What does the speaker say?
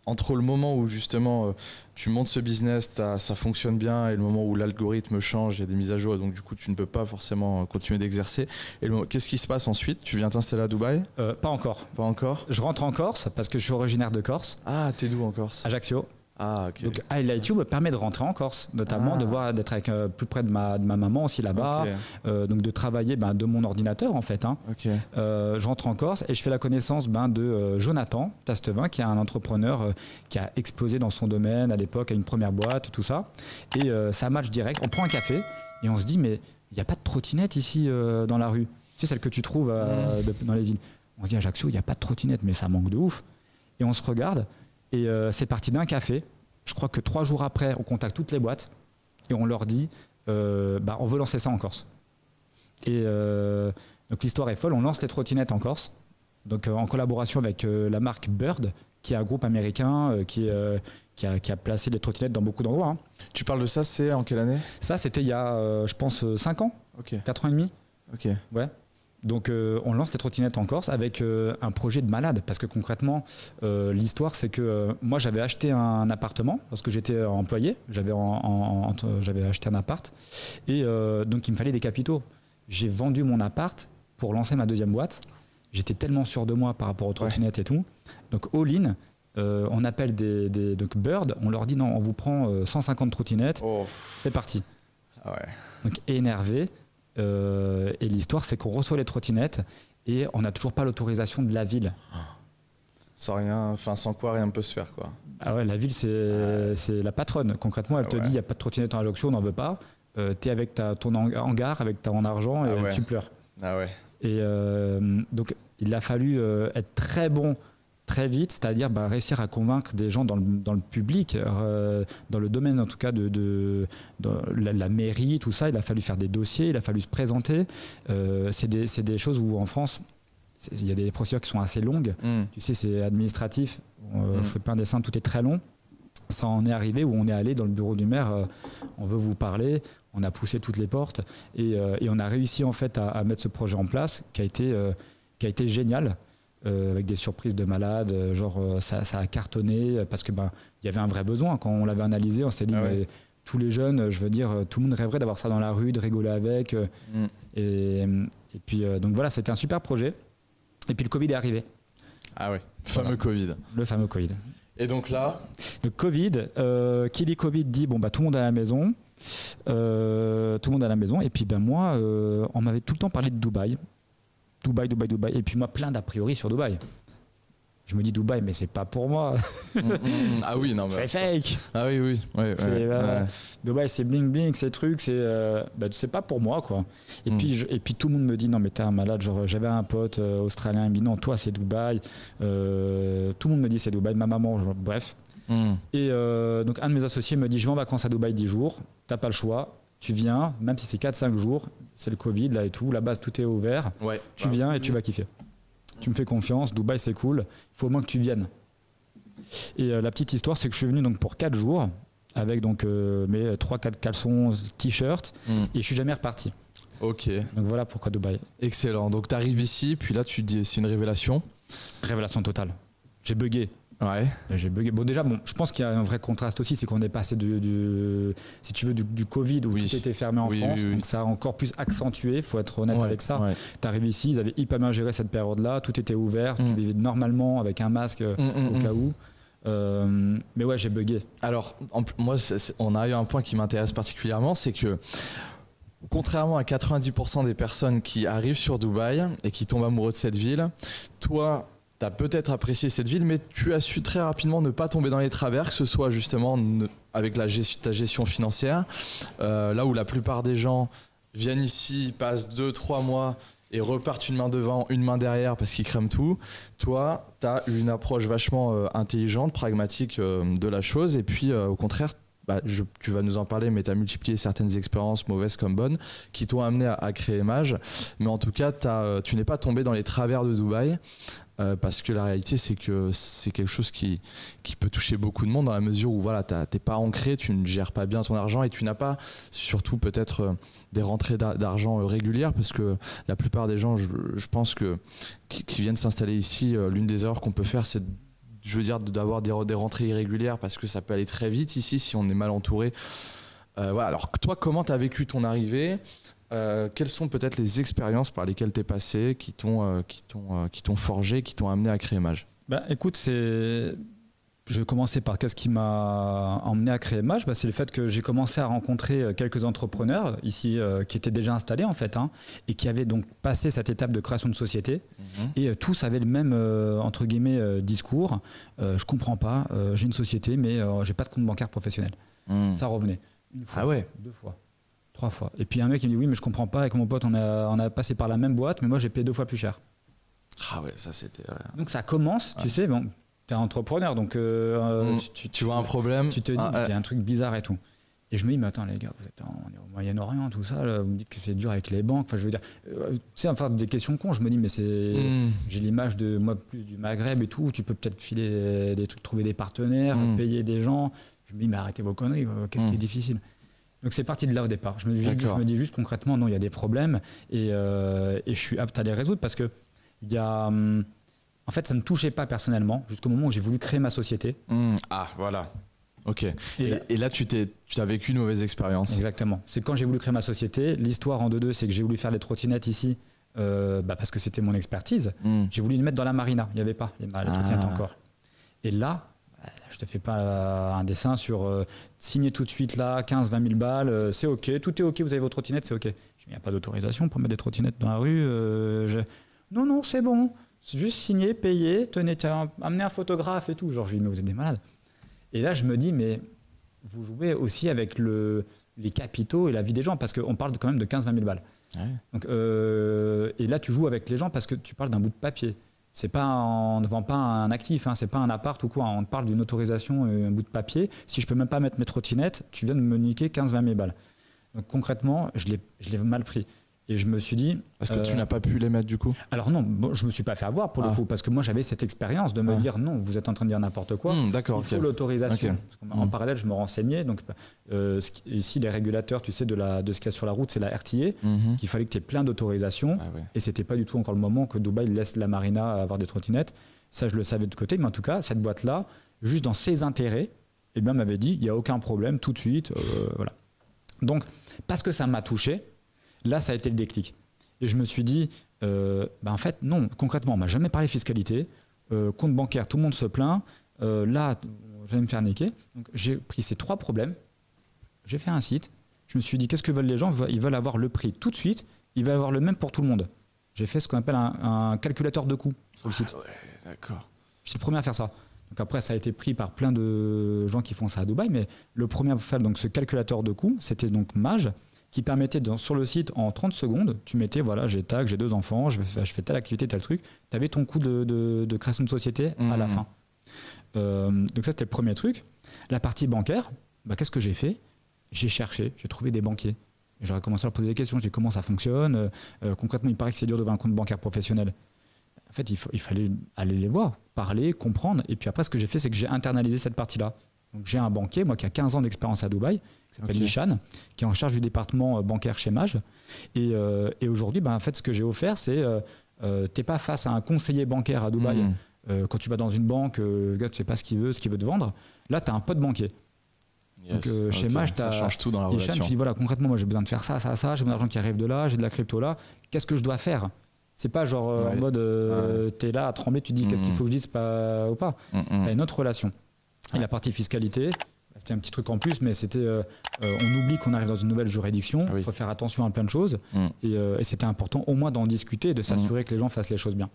entre le moment où justement tu montes ce business, ça fonctionne bien, et le moment où l'algorithme change, il y a des mises à jour, donc du coup tu ne peux pas forcément continuer d'exercer. Et qu'est-ce qui se passe ensuite? Tu viens t'installer à Dubaï? Pas encore. Pas encore? Je rentre en Corse parce que je suis originaire de Corse. Ah, t'es d'où en Corse? Ajaccio. Ah, ok. Donc Highlight You me permet de rentrer en Corse, notamment d'être avec plus près de ma maman aussi là-bas, donc de travailler de mon ordinateur en fait. Okay. Je rentre en Corse et je fais la connaissance de Jonathan Tastevin, qui est un entrepreneur qui a explosé dans son domaine à l'époque, à une première boîte, tout ça. Et ça match direct. On prend un café et on se dit mais il n'y a pas de trottinette ici dans la rue. Tu sais, celle que tu trouves dans les villes. On se dit à Ajaccio, il n'y a pas de trottinette, mais ça manque de ouf. Et on se regarde. Et c'est parti d'un café. Je crois que 3 jours après, on contacte toutes les boîtes et on leur dit on veut lancer ça en Corse. Et donc l'histoire est folle. On lance les trottinettes en Corse, donc en collaboration avec la marque Bird, qui est un groupe américain qui a placé les trottinettes dans beaucoup d'endroits. Tu parles de ça, c'est en quelle année? Ça, c'était il y a, je pense, 5 ans, 4 ans et demi. Ok. Ouais. Donc on lance les trottinettes en Corse avec un projet de malade, parce que concrètement l'histoire c'est que moi j'avais acheté un appartement lorsque j'étais employé, j'avais acheté un appart et donc il me fallait des capitaux. J'ai vendu mon appart pour lancer ma deuxième boîte. J'étais tellement sûr de moi par rapport aux trottinettes et tout. Donc all-in, on appelle donc Bird, on leur dit non, on vous prend 150 trottinettes, c'est parti. Ah ouais. Donc énervé. Et l'histoire c'est qu'on reçoit les trottinettes et on n'a toujours pas l'autorisation de la ville. Sans quoi rien ne peut se faire quoi. Ah ouais, la ville c'est la patronne. Concrètement elle te dit il n'y a pas de trottinette en Ajaccio, on n'en veut pas. T'es avec ton hangar, avec ton argent et tu pleures. Ah ouais. Et donc il a fallu être très bon très vite, c'est-à-dire réussir à convaincre des gens dans le public, dans le domaine en tout cas de la mairie, tout ça. Il a fallu faire des dossiers, il a fallu se présenter. C'est des choses où en France, il y a des procédures qui sont assez longues. Tu sais, c'est administratif. Je fais pas un dessin, tout est très long. Ça en est arrivé où on est allé dans le bureau du maire, on veut vous parler, on a poussé toutes les portes et on a réussi en fait à mettre ce projet en place qui a été génial. Avec des surprises de malades, ça a cartonné parce que y avait un vrai besoin. Quand on l'avait analysé, on s'est dit mais tous les jeunes, je veux dire, tout le monde rêverait d'avoir ça dans la rue, de rigoler avec. Et puis donc voilà, c'était un super projet. Et puis le Covid est arrivé. Ah ouais, fameux Covid. Le fameux Covid. Et donc là, le Covid, qui dit Covid dit tout le monde à la maison. Tout le monde à la maison. Et puis moi, on m'avait tout le temps parlé de Dubaï. Dubaï. Et puis moi, plein d'a priori sur Dubaï. Je me dis Dubaï, mais c'est pas pour moi. Ah oui, non, mais c'est fake. Ah oui. Dubaï, c'est bling bling, ces trucs, c'est pas pour moi quoi. Et puis tout le monde me dit non mais t'es un malade. Genre j'avais un pote australien, il me dit non toi c'est Dubaï. Tout le monde me dit c'est Dubaï. Ma maman, bref. Et donc un de mes associés me dit je vais en vacances à Dubaï 10 jours. T'as pas le choix. Tu viens, même si c'est 4-5 jours, c'est le Covid là et tout, la base tout est ouvert, tu viens et tu vas kiffer. Tu me fais confiance, Dubaï c'est cool, il faut au moins que tu viennes. Et la petite histoire c'est que je suis venu donc pour 4 jours avec donc mes 3-4 caleçons, t-shirts et je suis jamais reparti. Ok. Donc voilà pourquoi Dubaï. Excellent, donc tu arrives ici, puis là tu te dis c'est une révélation. Révélation totale. J'ai bugué. Ouais. J'ai bugué. Bon déjà, je pense qu'il y a un vrai contraste aussi, c'est qu'on est passé si tu veux, du Covid où tout était fermé en France, donc ça a encore plus accentué, faut être honnête avec ça. Tu arrives ici, ils avaient hyper bien géré cette période-là, tout était ouvert, tu vivais normalement avec un masque au cas où. Mais ouais, j'ai bugué. Alors, moi, on a eu un point qui m'intéresse particulièrement, c'est que contrairement à 90% des personnes qui arrivent sur Dubaï et qui tombent amoureux de cette ville, toi, tu as peut-être apprécié cette ville, mais tu as su très rapidement ne pas tomber dans les travers, que ce soit justement avec ta gestion financière, là où la plupart des gens viennent ici, passent 2-3 mois et repartent une main devant, une main derrière parce qu'ils crament tout. Toi, tu as une approche vachement intelligente, pragmatique de la chose, et puis au contraire, tu vas nous en parler, mais tu as multiplié certaines expériences, mauvaises comme bonnes, qui t'ont amené à créer Maj. Mais en tout cas, tu n'es pas tombé dans les travers de Dubaï. Parce que la réalité c'est que c'est quelque chose qui peut toucher beaucoup de monde dans la mesure où t'es pas ancré, tu ne gères pas bien ton argent et tu n'as pas surtout peut-être des rentrées d'argent régulières, parce que la plupart des gens je pense qui viennent s'installer ici, l'une des erreurs qu'on peut faire c'est je veux dire, d'avoir des rentrées irrégulières parce que ça peut aller très vite ici si on est mal entouré. Voilà. Alors toi, comment tu as vécu ton arrivée ? Quelles sont peut-être les expériences par lesquelles tu es passé qui t'ont forgé, qui t'ont amené à créer Mage ? Bah, écoute, je vais commencer par qu'est-ce qui m'a emmené à créer Mage. C'est le fait que j'ai commencé à rencontrer quelques entrepreneurs ici qui étaient déjà installés en fait, et qui avaient donc passé cette étape de création de société. Et tous avaient le même entre guillemets discours. Je comprends pas, j'ai une société mais j'ai pas de compte bancaire professionnel. Ça revenait une fois, 2 fois, 3 fois. Et puis un mec il me dit oui mais je comprends pas, avec mon pote on a passé par la même boîte mais moi j'ai payé 2 fois plus cher. Ah ouais, ça c'était... Donc ça commence, tu sais, bon, t'es entrepreneur donc tu vois un problème, tu te dis il y a un truc bizarre et tout. Et je me dis mais attends les gars, on est au Moyen-Orient tout ça, là, vous me dites que c'est dur avec les banques, enfin je veux dire, tu sais, enfin des questions cons, je me dis mais j'ai l'image de moi plus du Maghreb et tout, tu peux peut-être filer des trucs, trouver des partenaires, payer des gens. Je me dis mais arrêtez vos conneries, qu'est-ce qui est difficile. Donc c'est parti de là au départ. Je me dis juste concrètement non, il y a des problèmes et je suis apte à les résoudre parce que il y a en fait ça ne me touchait pas personnellement jusqu'au moment où j'ai voulu créer ma société. Ah voilà. Ok. Et là tu as vécu une mauvaise expérience. Exactement. C'est quand j'ai voulu créer ma société. L'histoire en 2-2, c'est que j'ai voulu faire les trottinettes ici parce que c'était mon expertise. J'ai voulu les mettre dans la marina. Il n'y avait pas les trottinettes encore. Et là, je te fais pas un dessin sur signer tout de suite là, 15-20 000 balles, c'est ok, tout est ok, vous avez vos trottinettes, c'est ok. Il n'y a pas d'autorisation pour mettre des trottinettes dans la rue. Non, c'est bon. C'est juste signer, payer, tenez, amener un photographe et tout. Genre, je lui dis, mais vous êtes des malades. Et là, je me dis, mais vous jouez aussi avec les capitaux et la vie des gens, parce qu'on parle quand même de 15-20 000 balles. Ouais. Donc, et là, tu joues avec les gens parce que tu parles d'un bout de papier. C'est pas, on ne vend pas un actif, c'est pas un appart ou quoi. On te parle d'une autorisation, un bout de papier. Si je peux même pas mettre mes trottinettes, tu viens de me niquer 15-20 000 balles. Donc concrètement, je l'ai mal pris. Et je me suis dit... Est-ce que tu n'as pas pu les mettre du coup ? Alors non, je ne me suis pas fait avoir pour le coup, parce que moi j'avais cette expérience de me dire non, vous êtes en train de dire n'importe quoi, d'accord, il faut l'autorisation. En parallèle, je me renseignais. Donc, ici, les régulateurs, tu sais, de ce qu'il y a sur la route, c'est la RTA, qu'il fallait que tu aies plein d'autorisations. Et ce n'était pas du tout encore le moment que Dubaï laisse la marina avoir des trottinettes. Ça, je le savais de côté, mais en tout cas, cette boîte-là, juste dans ses intérêts, eh bien, m'avait dit, il n'y a aucun problème, tout de suite. Voilà. Donc, parce que ça m'a touché, là, ça a été le déclic. Et je me suis dit, en fait, non, concrètement, on ne m'a jamais parlé fiscalité. Compte bancaire, tout le monde se plaint. Là, je vais me faire niquer. Donc, j'ai pris ces 3 problèmes. J'ai fait un site. Je me suis dit, qu'est-ce que veulent les gens ? Ils veulent avoir le prix tout de suite. Ils veulent avoir le même pour tout le monde. J'ai fait ce qu'on appelle un calculateur de coûts sur le site. Ouais, d'accord. J'étais le premier à faire ça. Donc après, ça a été pris par plein de gens qui font ça à Dubaï. Mais le premier à faire donc, ce calculateur de coûts, c'était donc Mage, qui permettait sur le site, en 30 secondes, tu mettais, voilà, j'ai 2 enfants, je fais telle activité, tel truc. Tu avais ton coût de création de société à la fin. Donc ça, c'était le premier truc. La partie bancaire, qu'est-ce que j'ai fait ? J'ai cherché, j'ai trouvé des banquiers. J'aurais commencé à leur poser des questions. J'ai dit comment ça fonctionne. Concrètement, il paraît que c'est dur d'ouvrir un compte bancaire professionnel. En fait, il fallait aller les voir, parler, comprendre. Et puis après, ce que j'ai fait, c'est que j'ai internalisé cette partie-là. Donc, j'ai un banquier, moi, qui a 15 ans d'expérience à Dubaï, qui s'appelle Ishan, qui est en charge du département bancaire chez Mage. Et aujourd'hui, en fait, ce que j'ai offert, c'est t'es pas face à un conseiller bancaire à Dubaï. Quand tu vas dans une banque, le gars, tu sais pas ce qu'il veut te vendre. Là, tu as un pote banquier. Yes. Donc, chez Mage, ça change tout dans la relation. Ishan, tu dis voilà, concrètement, moi, j'ai besoin de faire ça, j'ai mon argent qui arrive de là, j'ai de la crypto là. Qu'est-ce que je dois faire ? C'est pas genre en mode t'es là à trembler, tu dis qu'est-ce qu'il faut que je dise pas, ou pas. T'as une autre relation. Et la partie fiscalité, c'était un petit truc en plus, mais c'était on oublie qu'on arrive dans une nouvelle juridiction, il faut faire attention à plein de choses. Et c'était important au moins d'en discuter et de s'assurer que les gens fassent les choses bien.